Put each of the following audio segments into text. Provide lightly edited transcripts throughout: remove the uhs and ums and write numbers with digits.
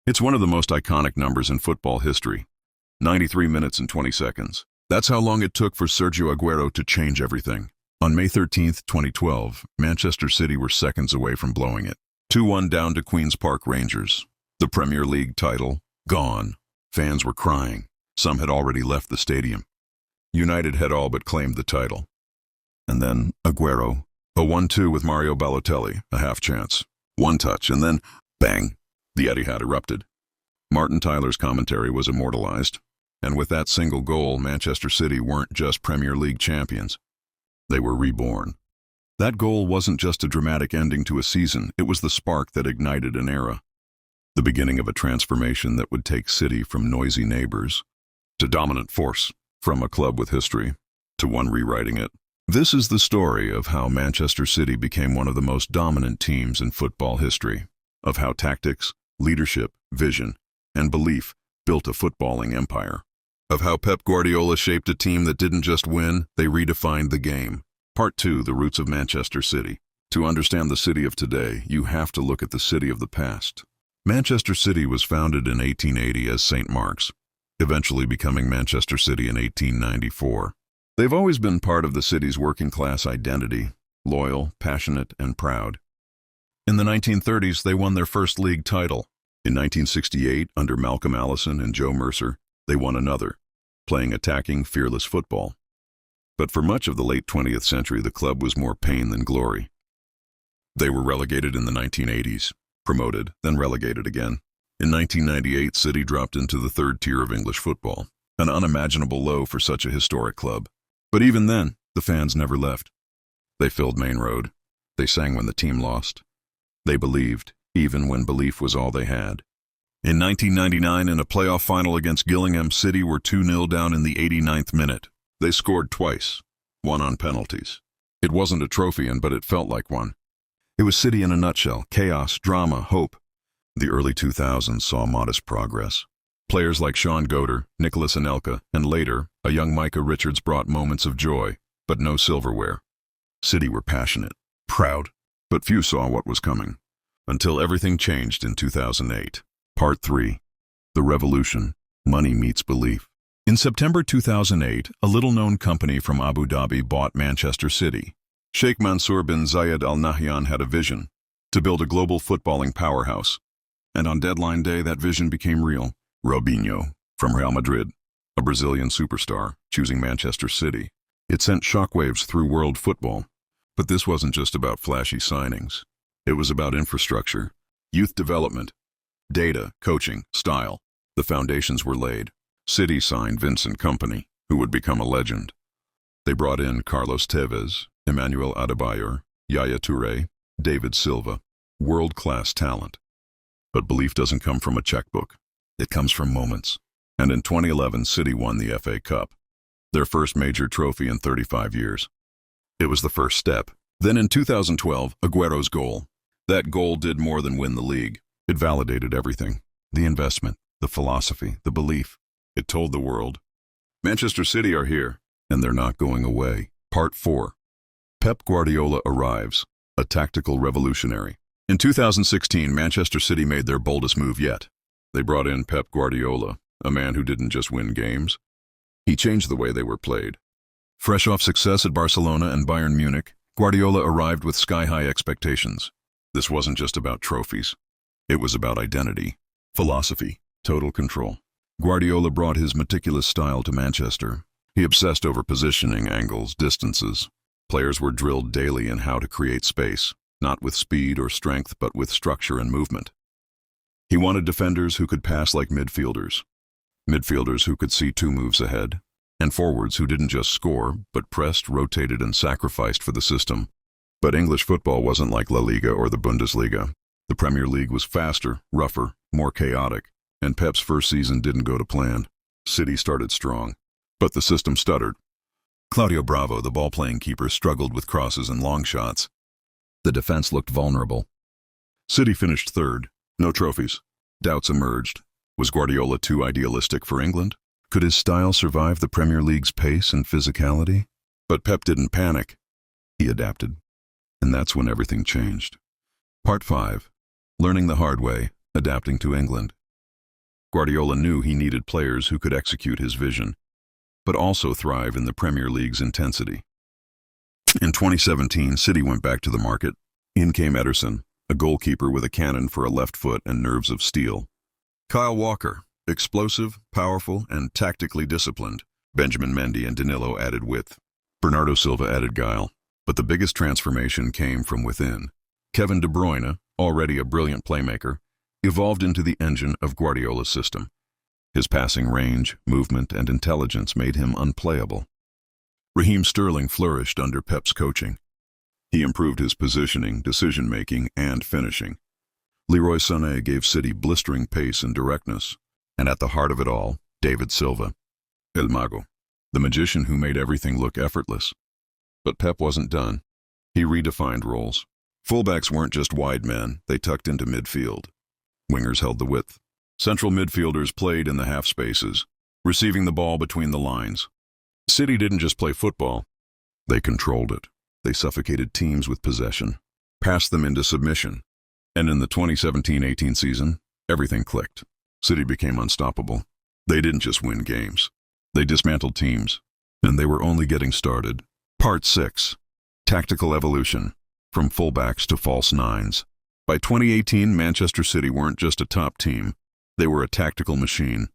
It's one of the most iconic numbers in football history. 93 minutes and 20 seconds. That's how long it took for Sergio Agüero to change everything. On May 13, 2012, Manchester City were seconds away from blowing it. 2-1 down to Queen's Park Rangers. The Premier League title, gone. Fans were crying. Some had already left the stadium. United had all but claimed the title. And then Agüero, a 1-2 with Mario Balotelli, a half chance. One touch, and then, bang, the Etihad erupted. Martin Tyler's commentary was immortalized. And with that single goal, Manchester City weren't just Premier League champions. They were reborn. That goal wasn't just a dramatic ending to a season, it was the spark that ignited an era. The beginning of a transformation that would take City from noisy neighbors to dominant force, from a club with history to one rewriting it. This is the story of how Manchester City became one of the most dominant teams in football history, of how tactics, leadership, vision, and belief built a footballing empire, of how Pep Guardiola shaped a team that didn't just win, they redefined the game. Part 2, the roots of Manchester City. To understand the city of today, you have to look at the city of the past. Manchester City was founded in 1880 as St. Mark's, eventually becoming Manchester City in 1894. They've always been part of the city's working-class identity, loyal, passionate, and proud. In the 1930s, they won their first league title. In 1968, under Malcolm Allison and Joe Mercer, they won another, playing attacking, fearless football. But for much of the late 20th century, the club was more pain than glory. They were relegated in the 1980s, promoted, then relegated again. In 1998, City dropped into the third tier of English football, an unimaginable low for such a historic club. But even then, the fans never left. They filled Main Road. They sang when the team lost. They believed, even when belief was all they had. In 1999, in a playoff final against Gillingham, City were 2-0 down in the 89th minute. They scored twice, one on penalties. It wasn't a trophy, but it felt like one. It was City in a nutshell: chaos, drama, hope. The early 2000s saw modest progress. Players like Sean Goder, Nicholas Anelka, and later, a young Micah Richards brought moments of joy, but no silverware. City were passionate, proud, but few saw what was coming. Until everything changed in 2008. Part 3. The Revolution. Money meets belief. In September 2008, a little-known company from Abu Dhabi bought Manchester City. Sheikh Mansour bin Zayed Al Nahyan had a vision: to build a global footballing powerhouse. And on deadline day, that vision became real. Robinho, from Real Madrid, a Brazilian superstar, choosing Manchester City. It sent shockwaves through world football. But this wasn't just about flashy signings. It was about infrastructure, youth development, data, coaching, style. The foundations were laid. City signed Vincent Kompany, who would become a legend. They brought in Carlos Tevez, Emmanuel Adebayor, Yaya Touré, David Silva, world-class talent. But belief doesn't come from a checkbook. It comes from moments. And in 2011, City won the FA Cup, their first major trophy in 35 years. It was the first step. Then in 2012, Agüero's goal. That goal did more than win the league. It validated everything: the investment, the philosophy, the belief. It told the world, Manchester City are here, and they're not going away. Part 4. Pep Guardiola arrives, a tactical revolutionary. In 2016, Manchester City made their boldest move yet. They brought in Pep Guardiola, a man who didn't just win games. He changed the way they were played. Fresh off success at Barcelona and Bayern Munich, Guardiola arrived with sky-high expectations. This wasn't just about trophies. It was about identity, philosophy, total control. Guardiola brought his meticulous style to Manchester. He obsessed over positioning, angles, distances. Players were drilled daily in how to create space, not with speed or strength, but with structure and movement. He wanted defenders who could pass like midfielders who could see 2 moves ahead, and forwards who didn't just score, but pressed, rotated, and sacrificed for the system. But English football wasn't like La Liga or the Bundesliga. The Premier League was faster, rougher, more chaotic, and Pep's first season didn't go to plan. City started strong, but the system stuttered. Claudio Bravo, the ball-playing keeper, struggled with crosses and long shots. The defense looked vulnerable. City finished third. No trophies. Doubts emerged. Was Guardiola too idealistic for England? Could his style survive the Premier League's pace and physicality? But Pep didn't panic. He adapted. And that's when everything changed. Part 5. Learning the hard way, adapting to England. Guardiola knew he needed players who could execute his vision, but also thrive in the Premier League's intensity. In 2017, City went back to the market. In came Ederson, a goalkeeper with a cannon for a left foot and nerves of steel. Kyle Walker, explosive, powerful, and tactically disciplined. Benjamin Mendy and Danilo added width. Bernardo Silva added guile. But the biggest transformation came from within. Kevin De Bruyne, already a brilliant playmaker, evolved into the engine of Guardiola's system. His passing range, movement, and intelligence made him unplayable. Raheem Sterling flourished under Pep's coaching. He improved his positioning, decision-making, and finishing. Leroy Sané gave City blistering pace and directness. And at the heart of it all, David Silva, El Mago, the magician who made everything look effortless. But Pep wasn't done. He redefined roles. Fullbacks weren't just wide men, they tucked into midfield. Wingers held the width. Central midfielders played in the half spaces, receiving the ball between the lines. City didn't just play football, they controlled it. They suffocated teams with possession, passed them into submission. And in the 2017-18 season, everything clicked. City became unstoppable. They didn't just win games. They dismantled teams. And they were only getting started. Part 6. Tactical Evolution. From fullbacks to false nines. By 2018, Manchester City weren't just a top team. They were a tactical machine.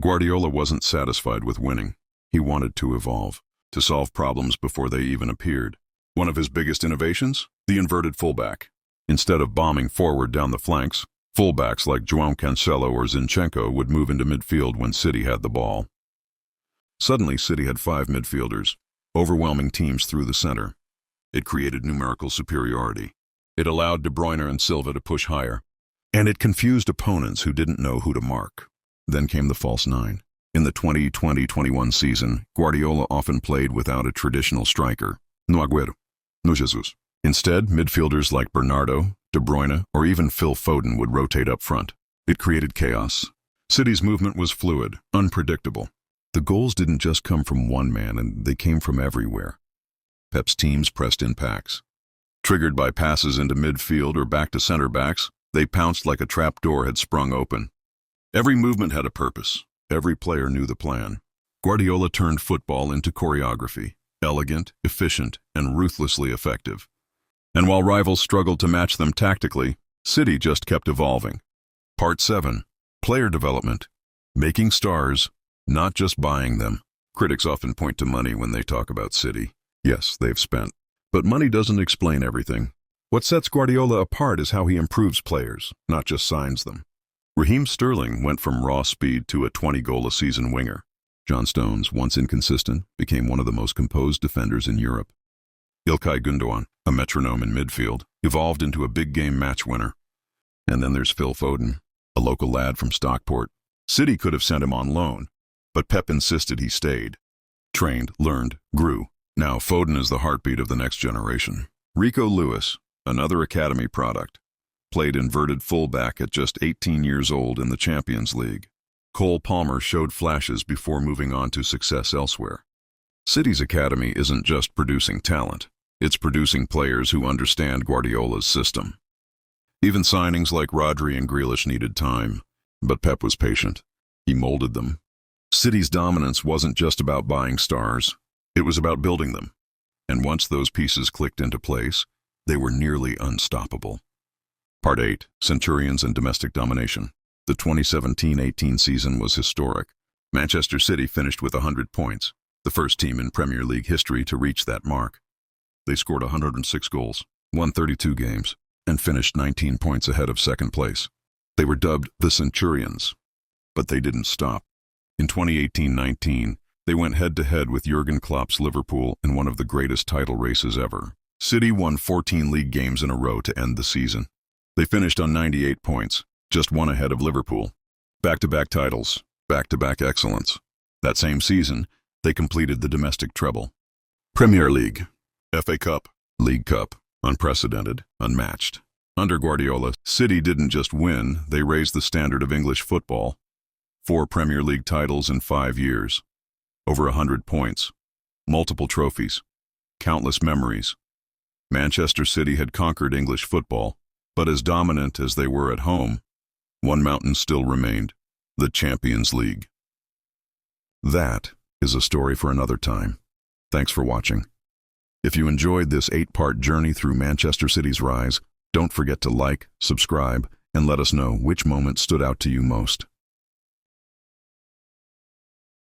Guardiola wasn't satisfied with winning. He wanted to evolve, to solve problems before they even appeared. One of his biggest innovations? The inverted fullback. Instead of bombing forward down the flanks, fullbacks like João Cancelo or Zinchenko would move into midfield when City had the ball. Suddenly, City had 5 midfielders, overwhelming teams through the center. It created numerical superiority. It allowed De Bruyne and Silva to push higher. And it confused opponents who didn't know who to mark. Then came the false nine. In the 2020-21 season, Guardiola often played without a traditional striker. No Agüero. No Jesus. Instead, midfielders like Bernardo, De Bruyne, or even Phil Foden would rotate up front. It created chaos. City's movement was fluid, unpredictable. The goals didn't just come from one man, and they came from everywhere. Pep's teams pressed in packs. Triggered by passes into midfield or back to center backs, they pounced like a trap door had sprung open. Every movement had a purpose. Every player knew the plan. Guardiola turned football into choreography, elegant, efficient, and ruthlessly effective. And while rivals struggled to match them tactically, City just kept evolving. Part 7. Player Development. Making stars, not just buying them. Critics often point to money when they talk about City. Yes, they've spent. But money doesn't explain everything. What sets Guardiola apart is how he improves players, not just signs them. Raheem Sterling went from raw speed to a 20-goal-a-season winger. John Stones, once inconsistent, became one of the most composed defenders in Europe. Ilkay Gundogan, a metronome in midfield, evolved into a big-game match winner. And then there's Phil Foden, a local lad from Stockport. City could have sent him on loan, but Pep insisted he stayed. Trained, learned, grew. Now Foden is the heartbeat of the next generation. Rico Lewis, another academy product, played inverted fullback at just 18 years old in the Champions League. Cole Palmer showed flashes before moving on to success elsewhere. City's academy isn't just producing talent. It's producing players who understand Guardiola's system. Even signings like Rodri and Grealish needed time, but Pep was patient. He molded them. City's dominance wasn't just about buying stars. It was about building them. And once those pieces clicked into place, they were nearly unstoppable. Part 8. Centurions and Domestic Domination. The 2017-18 season was historic. Manchester City finished with 100 points, the first team in Premier League history to reach that mark. They scored 106 goals, won 32 games, and finished 19 points ahead of second place. They were dubbed the Centurions, but they didn't stop. In 2018-19, they went head-to-head with Jurgen Klopp's Liverpool in one of the greatest title races ever. City won 14 league games in a row to end the season. They finished on 98 points, just one ahead of Liverpool. Back-to-back titles, back-to-back excellence. That same season, they completed the domestic treble. Premier League, FA Cup, League Cup, unprecedented, unmatched. Under Guardiola, City didn't just win, they raised the standard of English football. 4 Premier League titles in 5 years. Over 100 points. Multiple trophies. Countless memories. Manchester City had conquered English football, but as dominant as they were at home, one mountain still remained. The Champions League. That is a story for another time. Thanks for watching. If you enjoyed this 8-part journey through Manchester City's rise, don't forget to like, subscribe, and let us know which moment stood out to you most.